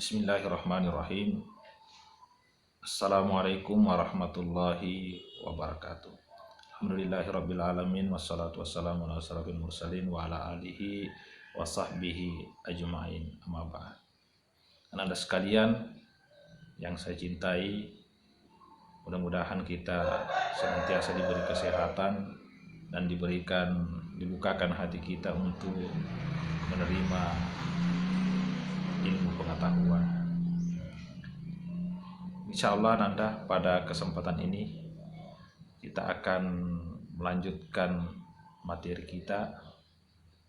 Bismillahirrahmanirrahim. Assalamualaikum warahmatullahi wabarakatuh. Alhamdulillahirabbil alamin wassalatu wassalamu ala asyrafil mursalin wa ala alihi wa sahbihi ajmain. Amma ba'd. Anda sekalian yang saya cintai, mudah-mudahan kita senantiasa diberi kesehatan dan dibukakan hati kita untuk menerima ilmu pengetahuan. Insya Allah Nanda, pada kesempatan ini kita akan melanjutkan materi kita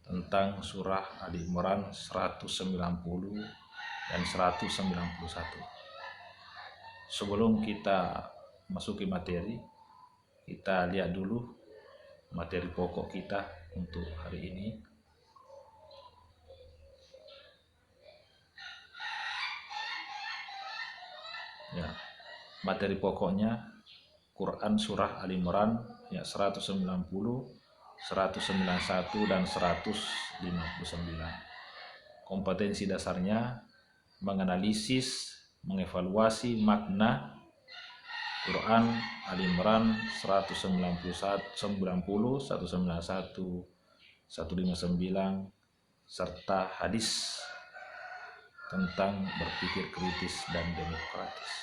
tentang surah Ali Imran 190 dan 191. Sebelum kita masuki materi, kita lihat dulu materi pokok kita untuk hari ini. Ya, materi pokoknya Quran surah Ali Imran ya 190, 191 dan 159. Kompetensi dasarnya menganalisis, mengevaluasi makna Quran Ali Imran 190, 191, 159 serta hadis tentang berpikir kritis dan demokratis.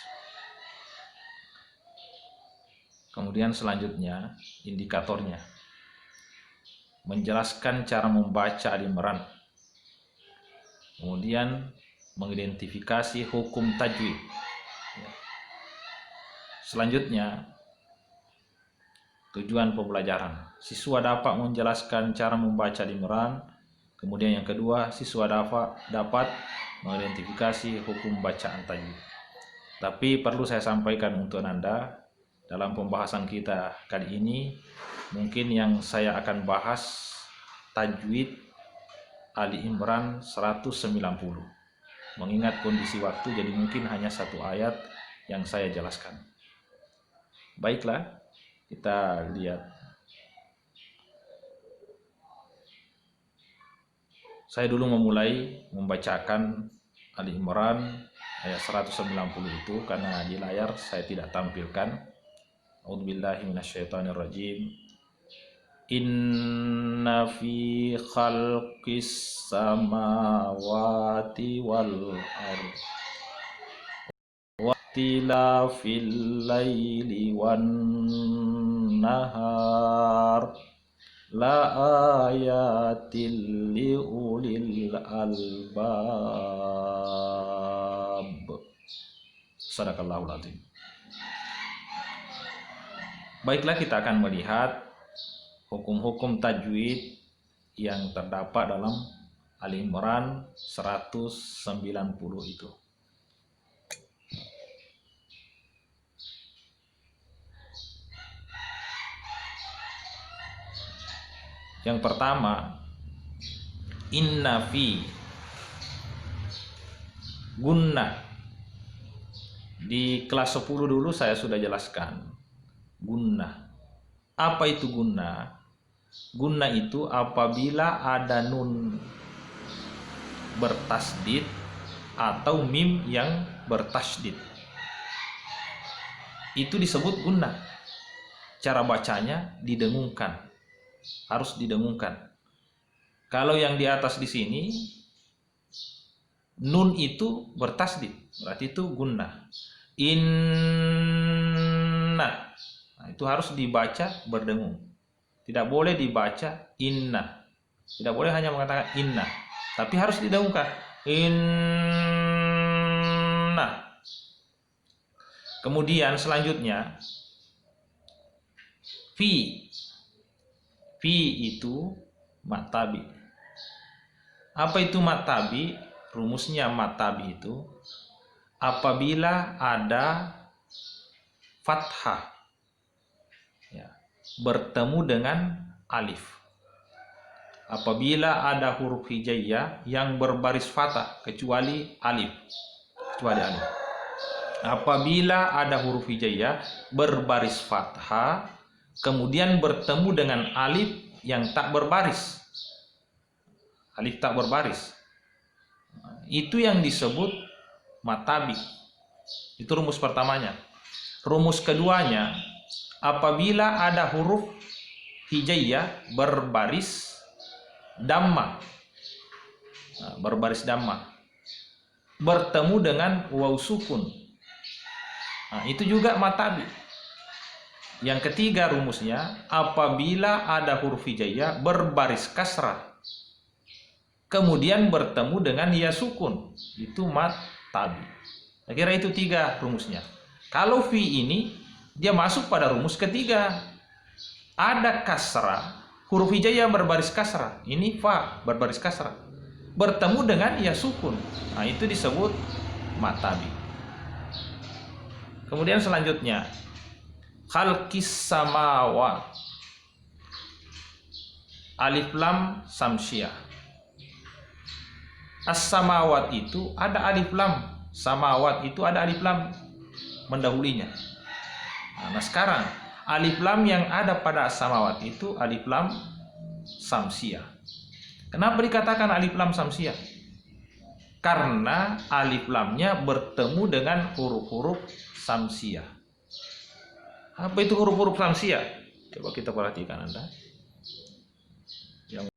Kemudian selanjutnya indikatornya menjelaskan cara membaca Ali Imran. Kemudian mengidentifikasi hukum tajwid. Selanjutnya tujuan pembelajaran. Siswa dapat menjelaskan cara membaca Ali Imran. Kemudian yang kedua, siswa dapat mengidentifikasi hukum bacaan tajwid. Tapi perlu saya sampaikan untuk Anda, dalam pembahasan kita kali ini, mungkin yang saya akan bahas tajwid Ali Imran 190. Mengingat kondisi waktu, jadi mungkin hanya satu ayat yang saya jelaskan. Baiklah, kita lihat. Saya dulu memulai membacakan Ali Imran ayat 190 itu karena di layar saya tidak tampilkan. A'udzubillahi minasyaitonirrajim. Inna fi khalqis samawati wal ardh wa ikhtilafil laili wan nahar la ayatil li ulil albab. Sadaqallahul azim. Baiklah, kita akan melihat hukum-hukum tajwid yang terdapat dalam Ali Imran 190 itu. Yang pertama, inna fi gunnah. Di kelas 10 dulu saya sudah jelaskan gunnah. Apa itu gunnah? Gunnah itu apabila ada nun bertasdid atau mim yang bertasdid. Itu disebut gunnah. Cara bacanya didengungkan. Harus didengungkan. Kalau yang di atas di sini nun itu bertasdid, berarti itu gunnah. Inna. Nah, itu harus dibaca berdengung. Tidak boleh dibaca inna. Tidak boleh hanya mengatakan inna, tapi harus didengungkan. Inna. Kemudian selanjutnya fi. Fi itu mat tabi. Apa itu mat tabi? Rumusnya mat tabi itu apabila ada fathah bertemu dengan alif. Apabila ada huruf hijaiyah yang berbaris fathah kecuali alif. Apabila ada huruf hijaiyah berbaris fathah kemudian bertemu dengan alif yang tak berbaris. Alif tak berbaris. Itu yang disebut matabi. Itu rumus pertamanya. Rumus keduanya, apabila ada huruf hijaiyah berbaris dhamma, bertemu dengan waw sukun, itu juga matabi. Yang ketiga rumusnya, apabila ada huruf hijaiyah berbaris kasrah kemudian bertemu dengan ya sukun, itu matabi. Saya kira itu 3 rumusnya. Kalau fi ini dia masuk pada rumus ketiga. Ada kasrah, huruf hijaiyah berbaris kasrah, ini fa berbaris kasrah, bertemu dengan ya sukun, itu disebut matabi. Kemudian selanjutnya, khalqis samawat, alif lam samsiah. As-samawat itu ada alif lam, samawat itu ada alif lam mendahulinya. Nah sekarang alif lam yang ada pada as-samawat itu alif lam samsiah. Kenapa dikatakan alif lam samsiah? Karena alif lamnya bertemu dengan huruf-huruf samsiah. Apa itu huruf-huruf samsiah? Coba kita perhatikan Anda. Yang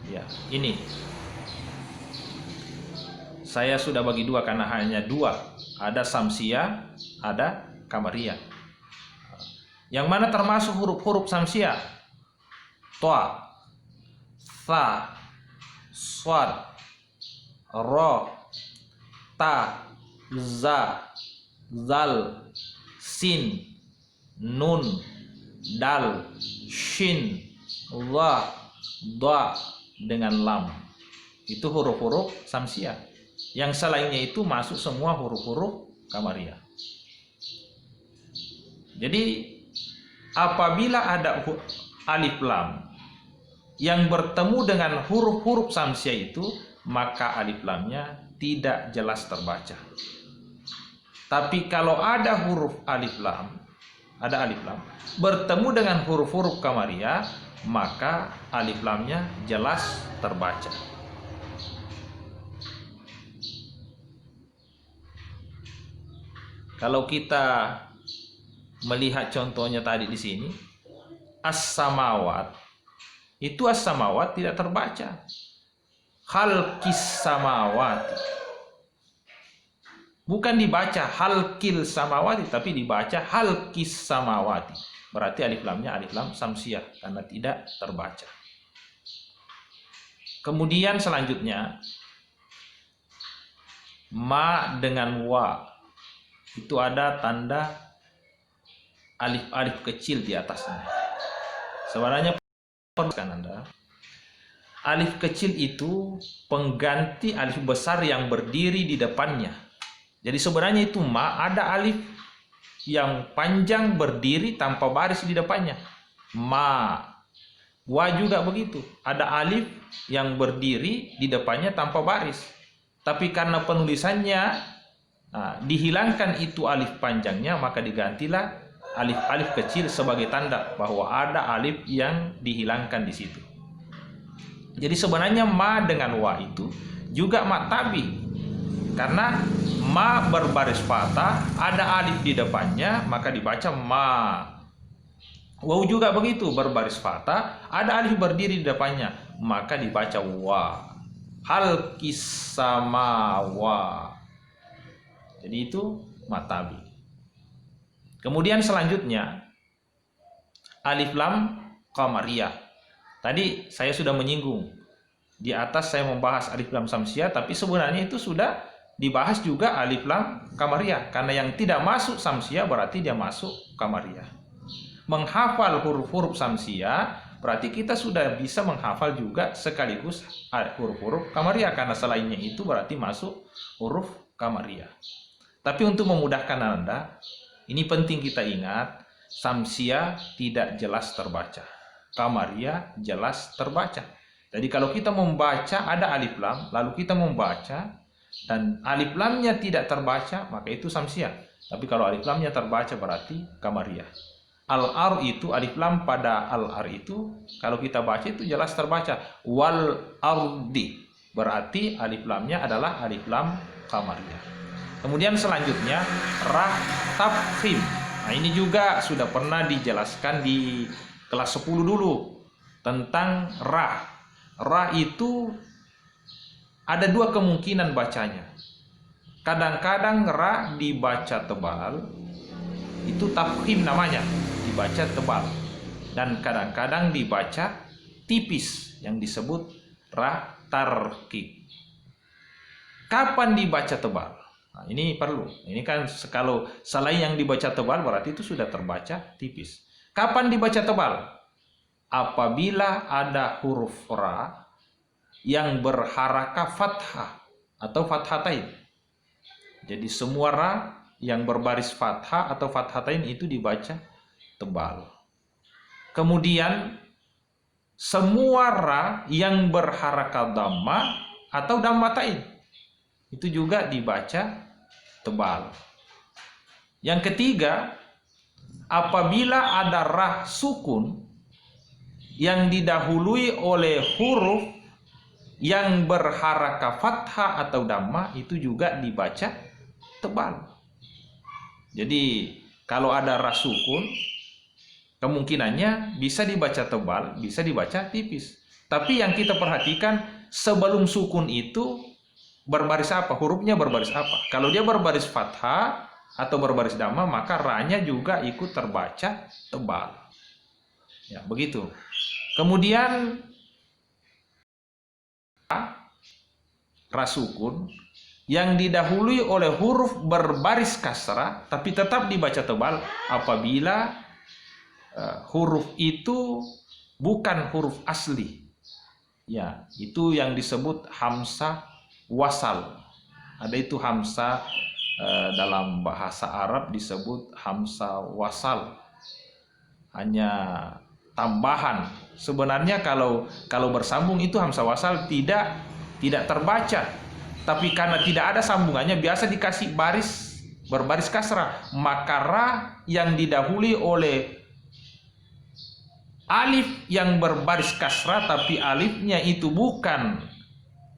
ya, ini saya sudah bagi 2 karena hanya 2. Ada samsiah, ada qamariyah. Yang mana termasuk huruf-huruf samsiah? Toa, tha, swad, ro, ta, za, zal, sin, nun, dal, shin, wa, da, dengan lam. Itu huruf-huruf samsiah. Yang selainnya itu masuk semua huruf-huruf qamariyah. Jadi apabila ada alif lam yang bertemu dengan huruf-huruf samsiah itu, maka alif lamnya tidak jelas terbaca. Tapi kalau ada huruf alif lam, bertemu dengan huruf-huruf qamariyah, maka alif lamnya jelas terbaca. Kalau kita melihat contohnya tadi di sini, as-samawat, itu as-samawat tidak terbaca. Khalqis samawati, bukan dibaca halkil samawati, tapi dibaca halqis samawati. Berarti alif lamnya alif lam samsiah karena tidak terbaca. Kemudian selanjutnya, ma dengan wa, itu ada tanda alif-alif kecil di atasnya. Sebenarnya perhatikan Anda, alif kecil itu pengganti alif besar yang berdiri di depannya. Jadi sebenarnya itu ma, ada alif yang panjang berdiri tanpa baris di depannya. Ma. Wa juga begitu, ada alif yang berdiri di depannya tanpa baris. Tapi karena penulisannya dihilangkan itu alif panjangnya, maka digantilah alif-alif kecil sebagai tanda bahwa ada alif yang dihilangkan di situ. Jadi sebenarnya ma dengan wa itu juga matabi, karena ma berbaris patah, ada alif di depannya, maka dibaca ma. Waw juga begitu, berbaris patah, ada alif berdiri di depannya, maka dibaca wa. Halqis samawa. Jadi itu matabi. Kemudian selanjutnya alif lam qamariyah. Tadi saya sudah menyinggung. Di atas saya membahas alif lam samsiah, tapi sebenarnya itu sudah dibahas juga alif lam qamariyah. Karena yang tidak masuk samsiah berarti dia masuk qamariyah. Menghafal huruf-huruf samsiah berarti kita sudah bisa menghafal juga sekaligus huruf-huruf qamariyah, karena selainnya itu berarti masuk huruf qamariyah. Tapi untuk memudahkan Anda, ini penting kita ingat, samsiah tidak jelas terbaca, qamariyah jelas terbaca. Jadi kalau kita membaca ada alif lam, lalu kita membaca dan alif lamnya tidak terbaca, maka itu samsiah. Tapi kalau alif lamnya terbaca berarti qamariyah. Al-ar itu alif lam pada al-ar itu kalau kita baca itu jelas terbaca wal ardi. Berarti alif lamnya adalah alif lam qamariyah. Kemudian selanjutnya ra tafkhim. Nah, ini juga sudah pernah dijelaskan di kelas 10 dulu tentang ra. Ra itu ada dua kemungkinan bacanya. Kadang-kadang ra dibaca tebal, itu tafkhim namanya, dibaca tebal. Dan kadang-kadang dibaca tipis, yang disebut ra tarqiq. Kapan dibaca tebal? Nah, ini perlu. Ini kan kalau selain yang dibaca tebal berarti itu sudah terbaca tipis. Kapan dibaca tebal? Apabila ada huruf ra yang berharakah fathah atau fathatain. Jadi semua ra yang berbaris fathah atau fathatain itu dibaca tebal. Kemudian semua ra yang berharakah dhammah atau dhammatain itu juga dibaca tebal. Yang ketiga, apabila ada ra sukun yang didahului oleh huruf yang berharakah fathah atau dhammah itu juga dibaca tebal. Jadi kalau ada ra sukun kemungkinannya bisa dibaca tebal, bisa dibaca tipis. Tapi yang kita perhatikan sebelum sukun itu berbaris apa? Hurufnya berbaris apa? Kalau dia berbaris fathah atau berbaris dhammah maka ra-nya juga ikut terbaca tebal. Ya, begitu. Kemudian ra sukun yang didahului oleh huruf berbaris kasrah tapi tetap dibaca tebal apabila huruf itu bukan huruf asli. Ya, itu yang disebut hamzah wasal. Ada itu hamzah dalam bahasa Arab disebut hamzah wasal. Hanya tambahan. Sebenarnya kalau bersambung itu hamzah wasal tidak terbaca. Tapi karena tidak ada sambungannya biasa dikasih berbaris kasrah. Maka ra yang didahului oleh alif yang berbaris kasrah tapi alifnya itu bukan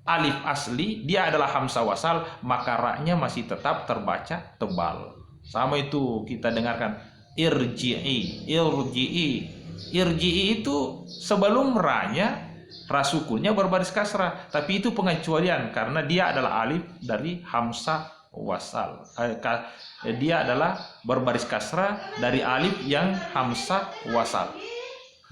alif asli, dia adalah hamzah wasal, maka ra-nya masih tetap terbaca tebal. Sama itu kita dengarkan irji'i, irji'i. Irji'i itu sebelum ra-nya ra sukunnya berbaris kasrah, tapi itu pengecualian karena dia adalah alif dari hamzah wasal. Dia adalah berbaris kasrah dari alif yang hamzah wasal.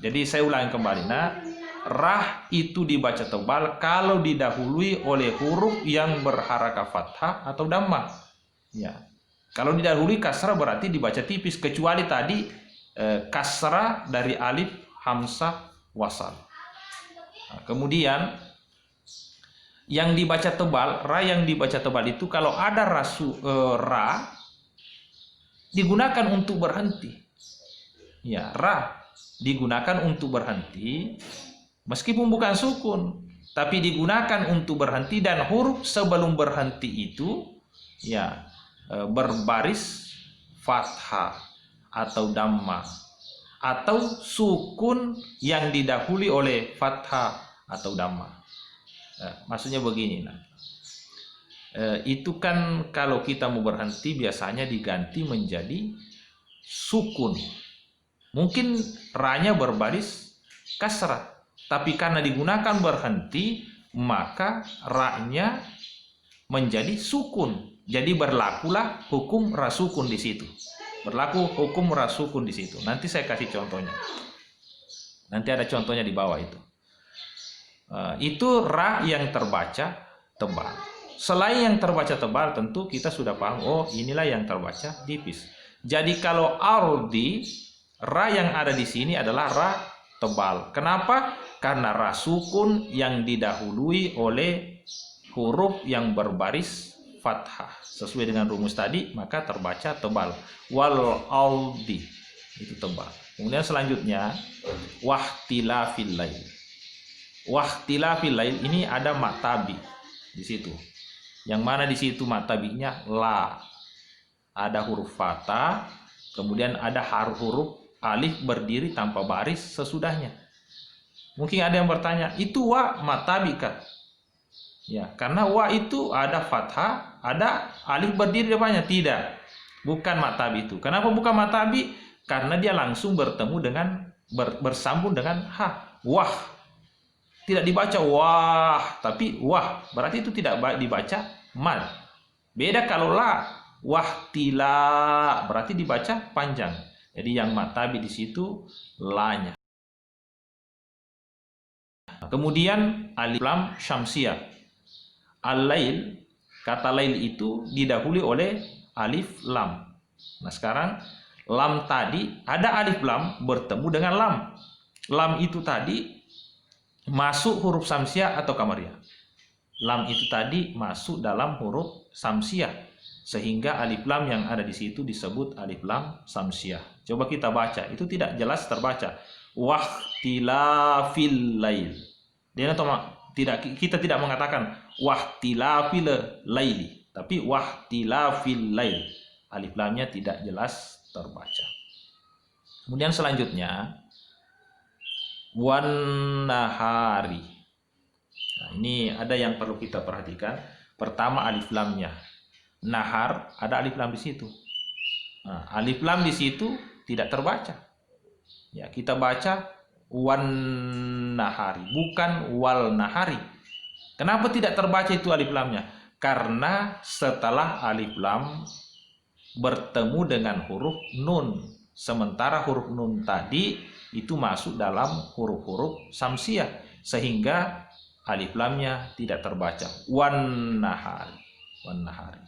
Jadi saya ulangi kembali. Nah, rah itu dibaca tebal kalau didahului oleh huruf yang berharakah fathah atau dhammah. Ya. Kalau didahului kasrah berarti dibaca tipis kecuali tadi kasrah dari alif hamzah wasal. Nah, kemudian yang dibaca tebal, ra yang dibaca tebal itu kalau ada ra digunakan untuk berhenti. Ya, ra digunakan untuk berhenti meskipun bukan sukun, tapi digunakan untuk berhenti dan huruf sebelum berhenti itu ya berbaris fathah atau dhammah atau sukun yang didahului oleh fathah atau dhammah. Maksudnya begini, itu kan kalau kita mau berhenti biasanya diganti menjadi sukun. Mungkin ra-nya berbaris kasrah, tapi karena digunakan berhenti, maka ra-nya menjadi sukun. Jadi berlakulah hukum ra sukun di situ. Berlaku hukum ra sukun di situ. Nanti saya kasih contohnya. Nanti ada contohnya di bawah itu. Itu ra yang terbaca tebal. Selain yang terbaca tebal, tentu kita sudah paham. Oh, inilah yang terbaca tipis. Jadi kalau ardi, ra yang ada di sini adalah ra tebal. Kenapa? Karena ra sukun yang didahului oleh huruf yang berbaris fathah. Sesuai dengan rumus tadi, maka terbaca tebal. Wal audi itu tebal. Kemudian selanjutnya wahtilafil lail. Wahtilafil lail ini ada matabi di situ. Yang mana di situ matabinya la. Ada huruf fathah, kemudian ada huruf alif berdiri tanpa baris sesudahnya. Mungkin ada yang bertanya, itu wa matabi kah? Ya, karena wa itu ada fathah, ada alif berdiri depannya. Tidak, bukan matabi itu. Kenapa bukan matabi? Karena dia langsung bertemu dengan bersambung dengan ha, wah. Tidak dibaca wah, tapi wah. Berarti itu tidak dibaca mad. Beda kalau la, wahtila, berarti dibaca panjang. Jadi yang matabi di situ la-nya. Kemudian alif lam syamsiyah. Al-lail, kata lail itu didahului oleh alif lam. Nah sekarang lam tadi ada alif lam bertemu dengan lam. Lam itu tadi masuk huruf samsiah atau kamariah. Lam itu tadi masuk dalam huruf samsiah, sehingga alif lam yang ada di situ disebut alif lam samsiah. Coba kita baca, itu tidak jelas terbaca. Wahtilafil lail. Dia tidak, kita tidak mengatakan wahtilafil laili, tapi wahtilafil lail. Alif lamnya tidak jelas terbaca. Kemudian selanjutnya wan nahari. Nah, ini ada yang perlu kita perhatikan. Pertama alif lamnya. Nahar ada alif lam di situ. Nah, alif lam di situ tidak terbaca. Ya, kita baca wan nahari, bukan wal nahari. Kenapa tidak terbaca itu alif lamnya? Karena setelah alif lam bertemu dengan huruf nun. Sementara huruf nun tadi itu masuk dalam huruf-huruf samsiah, sehingga alif lamnya tidak terbaca. Wan nahari. Wan nahari.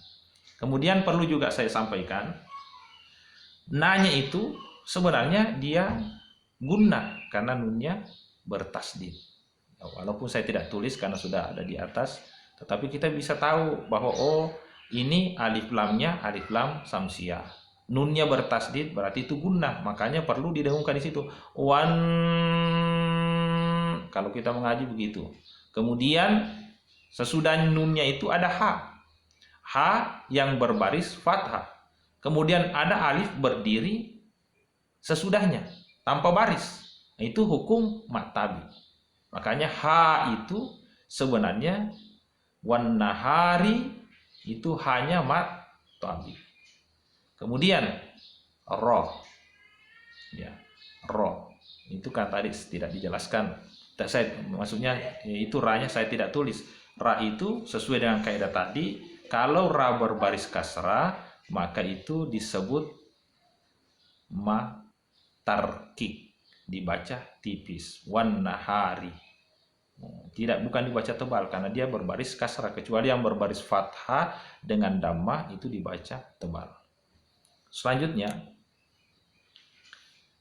Kemudian perlu juga saya sampaikan, nanya itu sebenarnya dia gunnah karena nunnya bertasdid. Walaupun saya tidak tulis karena sudah ada di atas, tetapi kita bisa tahu bahwa oh ini alif lamnya alif lam samsiah. Nunnya bertasdid berarti itu gunnah, makanya perlu didengungkan di situ. Wan, kalau kita mengaji begitu. Kemudian sesudah nunnya itu ada ha. Ha yang berbaris fathah. Kemudian ada alif berdiri sesudahnya tanpa baris. Nah, itu hukum matabi. Makanya ha itu sebenarnya wan nahari itu hanya matabi. Kemudian ro. Ya, ro. Itu kan tadi tidak dijelaskan. Maksudnya itu ra-nya saya tidak tulis. Ra itu sesuai dengan kaidah tadi, kalau ra berbaris kasrah maka itu disebut tarkik, dibaca tipis. Wan nahari. Bukan dibaca tebal karena dia berbaris kasrah, kecuali yang berbaris fathah dengan dhammah itu dibaca tebal. Selanjutnya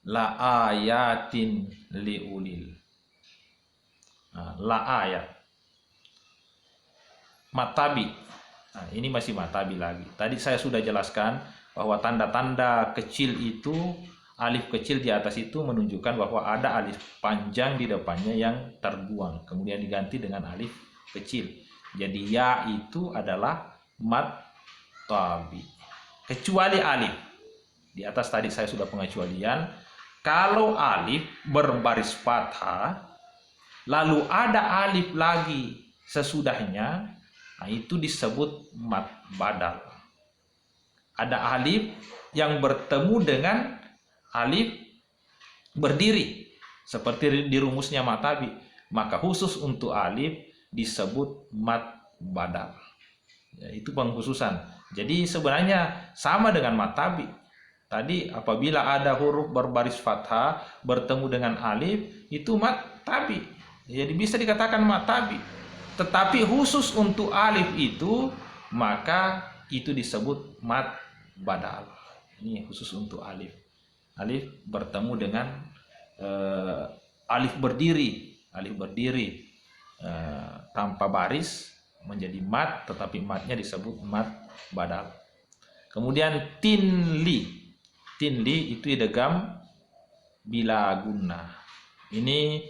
la ayatin liulil. La ayat matabi. Nah, ini masih matabi lagi. Tadi saya sudah jelaskan bahwa tanda-tanda kecil itu, alif kecil di atas itu menunjukkan bahwa ada alif panjang di depannya yang terbuang, kemudian diganti dengan alif kecil. Jadi ya itu adalah matabi. Kecuali alif. Di atas tadi saya sudah pengecualian. Kalau alif berbaris fathah, lalu ada alif lagi sesudahnya, nah itu disebut mad badal. Ada alif yang bertemu dengan alif berdiri seperti di rumusnya matabi, maka khusus untuk alif disebut mad badal. Ya, itu pengkhususan. Jadi sebenarnya sama dengan matabi. Tadi apabila ada huruf berbaris fathah bertemu dengan alif itu matabi. Jadi bisa dikatakan matabi. Tetapi khusus untuk alif itu maka itu disebut mad badal. Ini khusus untuk alif. Alif bertemu dengan alif berdiri tanpa baris menjadi mad, tetapi madnya disebut mad badal. Kemudian tinli itu idgham bila gunnah. Ini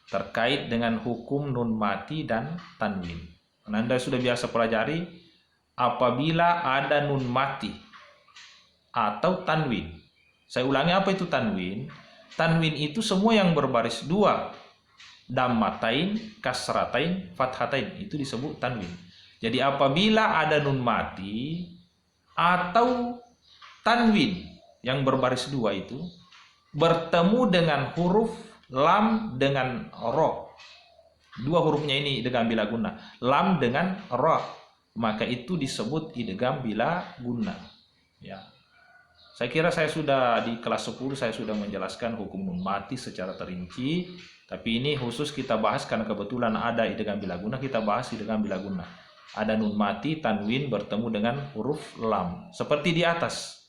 terkait dengan hukum nun mati dan tanwin. Anda sudah biasa pelajari, apabila ada nun mati atau tanwin Saya ulangi, apa itu tanwin? Tanwin itu semua yang berbaris dua, dammatain, kasratain, fathatain, itu disebut tanwin. Jadi apabila ada nun mati atau tanwin yang berbaris dua itu bertemu dengan huruf lam dengan ro, dua hurufnya ini idgham bila guna, lam dengan ro, maka itu disebut idgham bila guna. Ya, saya kira saya sudah di kelas 10 saya sudah menjelaskan hukum nun mati secara terinci, tapi ini khusus kita bahas karena kebetulan ada idgham bila guna, kita bahas idgham bila guna. Ada nun mati tanwin bertemu dengan huruf lam seperti di atas.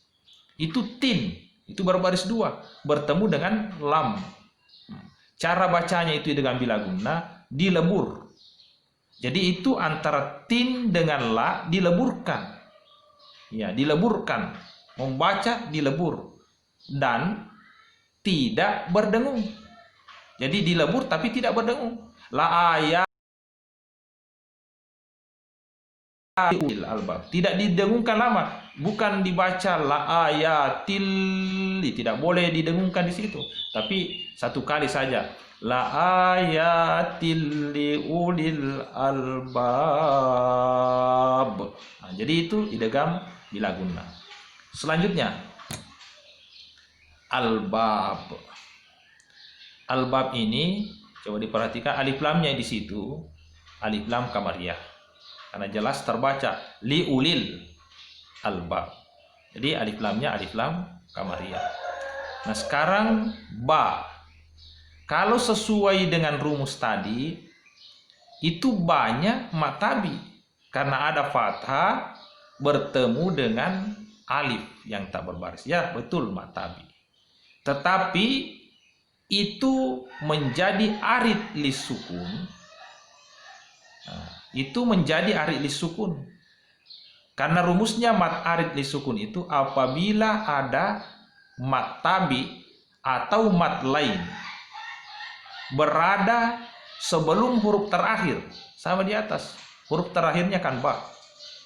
Itu tin, itu berbaris dua bertemu dengan lam. Cara bacanya itu idgham bila guna, dilebur. Jadi itu antara tin dengan la dileburkan. Ya, dileburkan. Membaca dilebur dan tidak berdengung. Jadi dilebur tapi tidak berdengung. La ayat albab, tidak didengungkan lama, bukan dibaca la ayatil, tidak boleh didengungkan di situ, tapi satu kali saja, la ayatil liulil albab. Nah, jadi itu idgham bila guna. Selanjutnya albab. Albab ini coba diperhatikan alif lamnya di situ, alif lam qamariyah. Karena jelas terbaca liulil albab. Jadi alif lamnya alif lam qamariyah. Nah, sekarang ba. Kalau sesuai dengan rumus tadi itu banyak matabi karena ada fathah bertemu dengan alif yang tak berbaris. Ya, betul matabi. Tetapi itu menjadi arid lisukun. Nah, itu menjadi arid lisukun. Karena rumusnya mat arid lisukun itu apabila ada mat tabi atau mat lain berada sebelum huruf terakhir, sama di atas. Huruf terakhirnya kan ba.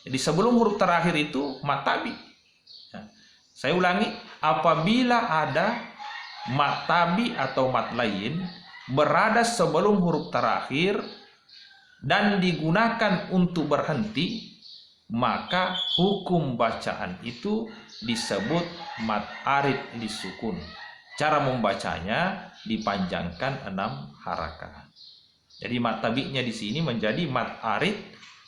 Jadi sebelum huruf terakhir itu mat tabi. Nah, saya ulangi, apabila ada mat tabi atau mat lain berada sebelum huruf terakhir dan digunakan untuk berhenti, maka hukum bacaan itu disebut mat arid lisukun. Cara membacanya dipanjangkan 6 harakat. Jadi mat tabi'nya di sini menjadi mat arid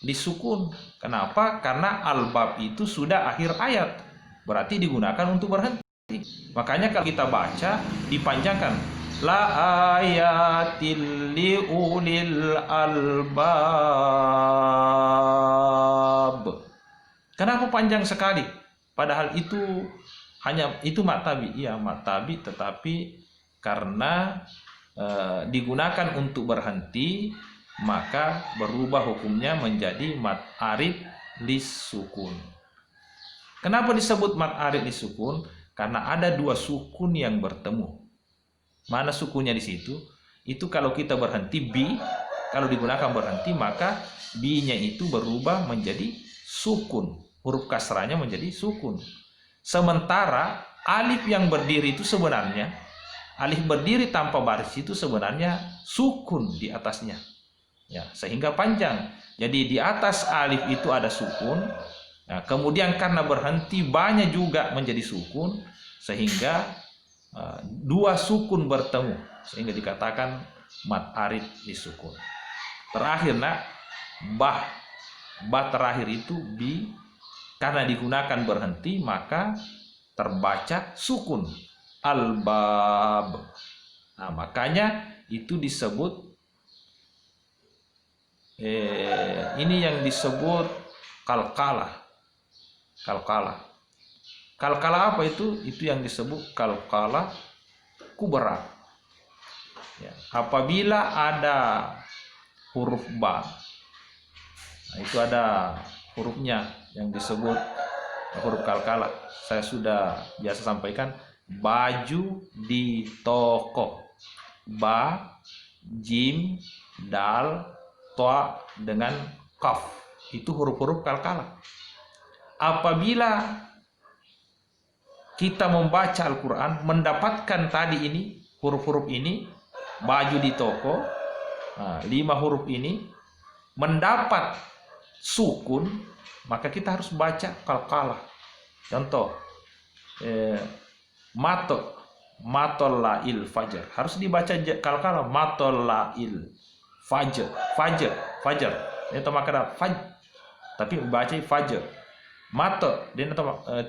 lisukun. Kenapa? Karena albab itu sudah akhir ayat, berarti digunakan untuk berhenti. Makanya kalau kita baca dipanjangkan la ayatil liulil albab. Kenapa panjang sekali? Padahal itu hanya itu mat tabi. Iya, mat tabi, tetapi karena digunakan untuk berhenti, maka berubah hukumnya menjadi mat arid lisukun. Kenapa disebut mat arid lisukun? Karena ada dua sukun yang bertemu. Mana sukunnya di situ? Itu kalau kita berhenti bi, kalau digunakan berhenti maka bi-nya itu berubah menjadi sukun. Huruf kasrahnya menjadi sukun. Sementara alif yang berdiri itu sebenarnya, alif berdiri tanpa baris itu sebenarnya sukun di atasnya. Ya, sehingga panjang. Jadi di atas alif itu ada sukun. Nah, kemudian karena berhenti banyak juga menjadi sukun, sehingga dua sukun bertemu, sehingga dikatakan mat arid lisukun. Terakhir nak, bah. Bah terakhir itu bi, karena digunakan berhenti maka terbaca sukun. Albab. Nah, makanya itu disebut ini yang disebut kalkalah. Kalkalah. Kalkalah apa itu? Itu yang disebut kalkalah kubra. Ya, apabila ada huruf ba, nah itu ada hurufnya yang disebut huruf kalkalah. Saya sudah biasa sampaikan, baju di toko. Ba, jim, dal, toa dengan kaf. Itu huruf-huruf kalkalah. Apabila kita membaca Al-Quran, mendapatkan tadi ini, huruf-huruf ini, baju di toko, 5 huruf ini, mendapat sukun, maka kita harus baca qalqalah. Contoh, matolail fajar, harus dibaca qalqalah, matolail fajar, fajar. Itu makna faj, tapi baca fajar. Mato,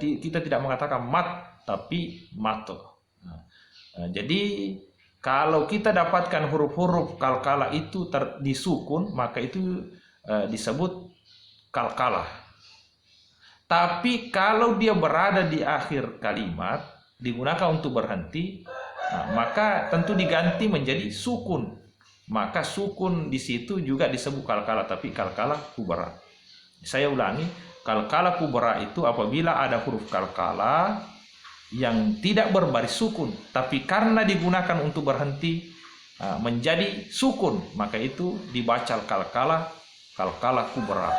kita tidak mengatakan mat, tapi mato. Jadi kalau kita dapatkan huruf-huruf qalqalah itu disukun, maka itu disebut qalqalah. Tapi kalau dia berada di akhir kalimat, digunakan untuk berhenti, maka tentu diganti menjadi sukun. Maka sukun di situ juga disebut qalqalah, tapi qalqalah kubra. Saya ulangi, qalqalah kubra itu apabila ada huruf qalqalah yang tidak berbaris sukun, tapi karena digunakan untuk berhenti menjadi sukun, maka itu dibaca qalqalah kubra.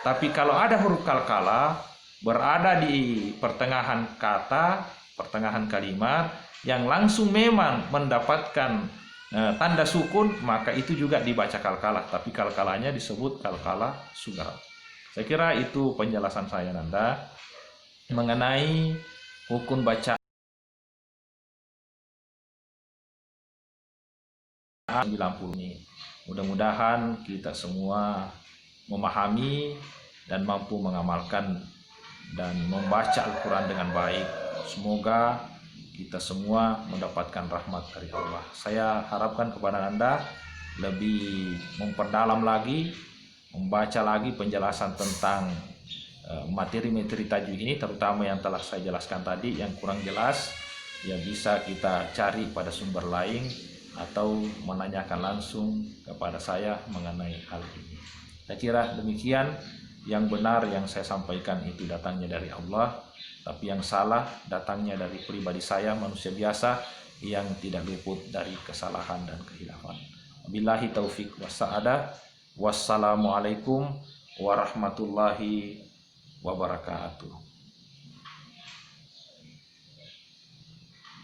Tapi kalau ada huruf qalqalah berada di pertengahan kata, pertengahan kalimat yang langsung memang mendapatkan tanda sukun, maka itu juga dibaca qalqalah, tapi qalqalahnya disebut qalqalah sughra. Saya kira itu penjelasan saya, Nanda, mengenai hukum baca 90 ini. Mudah-mudahan kita semua memahami dan mampu mengamalkan dan membaca Al-Quran dengan baik. Semoga kita semua mendapatkan rahmat dari Allah. Saya harapkan kepada Anda lebih memperdalam lagi, membaca lagi penjelasan tentang materi-materi tajwid ini, terutama yang telah saya jelaskan tadi. Yang kurang jelas ya bisa kita cari pada sumber lain atau menanyakan langsung kepada saya mengenai hal ini. Saya kira demikian. Yang benar yang saya sampaikan itu datangnya dari Allah, tapi yang salah datangnya dari pribadi saya, manusia biasa yang tidak luput dari kesalahan dan kehilafan. Billahi taufik wassaada. Wassalamualaikum warahmatullahi wabarakatuh.